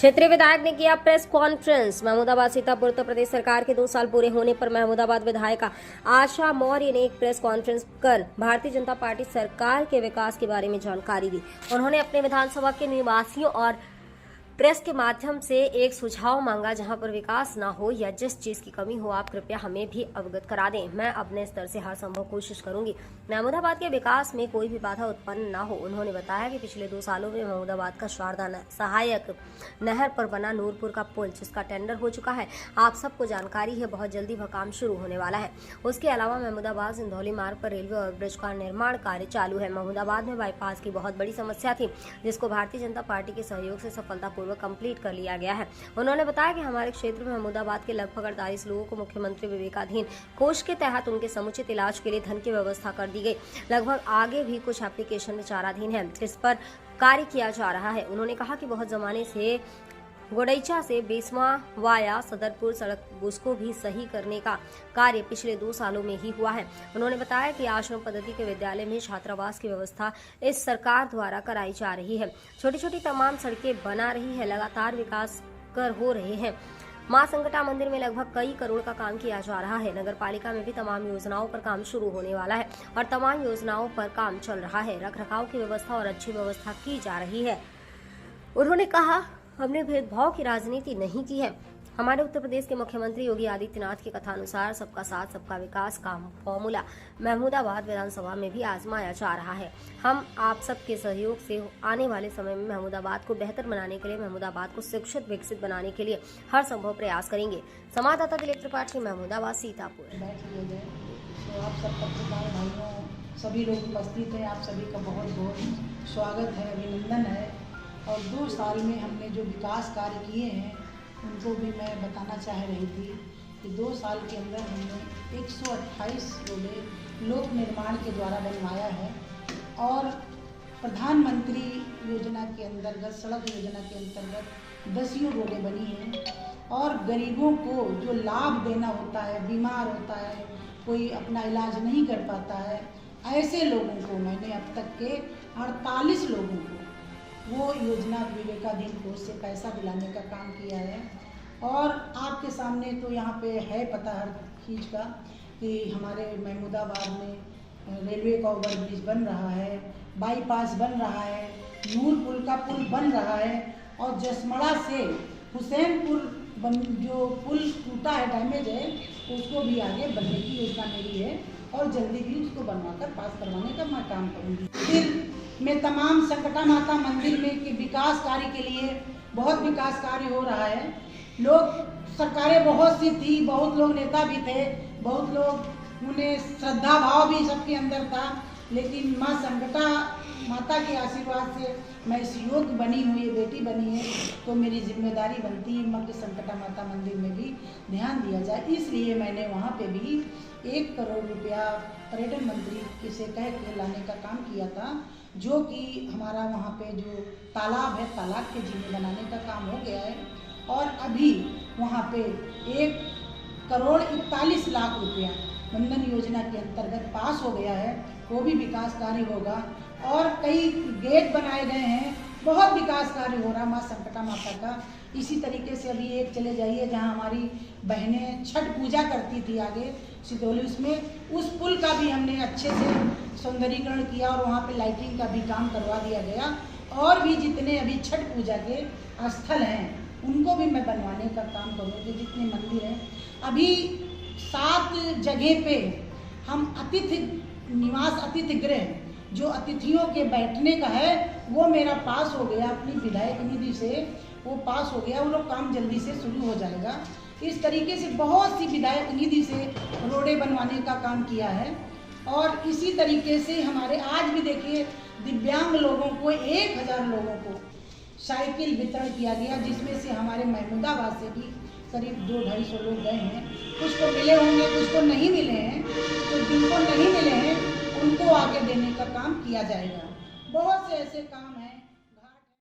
क्षेत्रीय विधायक ने किया प्रेस कॉन्फ्रेंस। महमूदाबाद सीतापुर उत्तर प्रदेश सरकार के 2 साल पूरे होने पर महमूदाबाद विधायिका आशा मौर्य ने एक प्रेस कॉन्फ्रेंस कर भारतीय जनता पार्टी सरकार के विकास के बारे में जानकारी दी। उन्होंने अपने विधानसभा के निवासियों और प्रेस के माध्यम से एक सुझाव मांगा, जहां पर विकास ना हो या जिस चीज की कमी हो आप कृपया हमें भी अवगत करा दें। मैं अपने स्तर से हर संभव कोशिश करूंगी महमूदाबाद के विकास में कोई भी बाधा उत्पन्न ना हो। उन्होंने बताया कि पिछले 2 सालों में महमूदाबाद का शारदा सहायक नहर पर बना नूरपुर का पुल, जिसका टेंडर हो चुका है, आप सबको जानकारी है, बहुत जल्दी वह काम शुरू होने वाला है। उसके अलावा महमूदाबाद सिंधौली मार्ग पर रेलवे ओवरब्रिज का निर्माण कार्य चालू है। महमूदाबाद में बाईपास की बहुत बड़ी समस्या थी, जिसको भारतीय जनता पार्टी के सहयोग से सफलतापूर्वक कंप्लीट कर लिया गया है। उन्होंने बताया कि हमारे क्षेत्र में महमूदाबाद के लगभग 48 लोगों को मुख्यमंत्री विवेकाधीन कोष के तहत उनके समुचित इलाज के लिए धन की व्यवस्था कर दी गई। लगभग आगे भी कुछ एप्लीकेशन विचाराधीन है, इस पर कार्य किया जा रहा है। उन्होंने कहा कि बहुत जमाने से गोडैचा से बेसवा वाया सदरपुर सड़क, उसको भी सही करने का कार्य पिछले 2 सालों में ही हुआ है। उन्होंने बताया कि आश्रम पद्धति के विद्यालय में छात्रावास की व्यवस्था इस सरकार द्वारा कराई जा रही है। छोटी छोटी तमाम सड़कें बना रही है, लगातार विकास कर हो रहे हैं। मां संकटा मंदिर में लगभग कई करोड़ का काम किया जा रहा है। नगर पालिका में भी तमाम योजनाओं पर काम शुरू होने वाला है और तमाम योजनाओं पर काम चल रहा है। रखरखाव की व्यवस्था और अच्छी व्यवस्था की जा रही है। उन्होंने कहा, हमने भेदभाव की राजनीति नहीं की है। हमारे उत्तर प्रदेश के मुख्यमंत्री योगी आदित्यनाथ की कथानुसार सबका साथ सबका विकास का फॉर्मूला महमूदाबाद विधानसभा में भी आजमाया जा रहा है। हम आप सबके सहयोग से आने वाले समय में महमूदाबाद को बेहतर बनाने के लिए, महमूदाबाद को शिक्षित विकसित बनाने के लिए हर संभव प्रयास करेंगे। संवाददाता दिलीप त्रिपाठी, महमूदाबाद, सीतापुर। तो आप सब पत्रकार भाइयों, सभी लोग उपस्थित हैं, आप सभी का बहुत बहुत स्वागत है, अभिनंदन है। और 2 साल में हमने जो विकास कार्य किए हैं उनको भी मैं बताना चाह रही थी कि 2 साल के अंदर हमने 128 रोडें लोक निर्माण के द्वारा बनवाया है और प्रधानमंत्री योजना के अंतर्गत, सड़क योजना के अंतर्गत 10 रोडें बनी हैं। और गरीबों को जो लाभ देना होता है, बीमार होता है, कोई अपना इलाज नहीं कर पाता है, ऐसे लोगों को मैंने अब तक के 48 लोगों को वो योजना विवेकाधीन कोष से पैसा दिलाने का काम किया है। और आपके सामने तो यहाँ पे है पता हर चीज़ का कि हमारे महमूदाबाद में रेलवे का ओवरब्रिज बन रहा है, बाईपास बन रहा है, नूरपुर का पुल बन रहा है और जसमड़ा से हुसैनपुर जो पुल टूटा है, डैमेज है, उसको भी आगे बनने की योजना मेरी है और जल्दी भी उसको बनवाकर पास करवाने का मैं काम करूँगी। फिर मैं तमाम संकटा माता मंदिर में के विकास कार्य के लिए बहुत विकास कार्य हो रहा है। लोग सरकारें बहुत सी थी, बहुत लोग नेता भी थे, बहुत लोग उन्हें श्रद्धा भाव भी सबके अंदर था, लेकिन माँ संकटा माता के आशीर्वाद से मैं इस योग्य बनी हुई, बेटी बनी है, तो मेरी जिम्मेदारी बनती है माँ के संकटा माता मंदिर में भी ध्यान दिया जाए। इसलिए मैंने वहाँ पे भी 1 करोड़ रुपया पर्यटन मंत्री से कह के लाने का काम किया था, जो कि हमारा वहाँ पे जो तालाब है, तालाब के जीने बनाने का काम हो गया है। और अभी वहाँ पे 1 करोड़ 41 लाख रुपया बंधन योजना के अंतर्गत पास हो गया है, वो भी विकास कार्य होगा। और कई गेट बनाए गए हैं, बहुत विकास कार्य हो रहा माँ संकटा माता का। इसी तरीके से अभी एक चले जाइए जहाँ हमारी बहनें छठ पूजा करती थी आगे सितौली, उसमें उस पुल का भी हमने अच्छे से सौंदर्यीकरण किया और वहाँ पे लाइटिंग का भी काम करवा दिया गया। और भी जितने अभी छठ पूजा के स्थल हैं उनको भी मैं बनवाने का काम करूँगी। जितने मंदिर हैं, अभी 7 जगह पे हम अतिथि निवास, अतिथि गृह जो अतिथियों के बैठने का है वो मेरा पास हो गया, अपनी विधायक निधि से वो पास हो गया, वो लोग काम जल्दी से शुरू हो जाएगा। इस तरीके से बहुत सी विधायक निधि से रोडें बनवाने का काम किया है। और इसी तरीके से हमारे आज भी देखिए दिव्यांग लोगों को 1000 लोगों को साइकिल वितरण किया गया, जिसमें से हमारे महमूदाबाद से भी करीब 200-250 लोग गए हैं। कुछ को मिले होंगे, कुछ को नहीं मिले हैं, तो जिनको नहीं मिले हैं उनको आगे देने का काम किया जाएगा। बहुत से ऐसे काम हैं।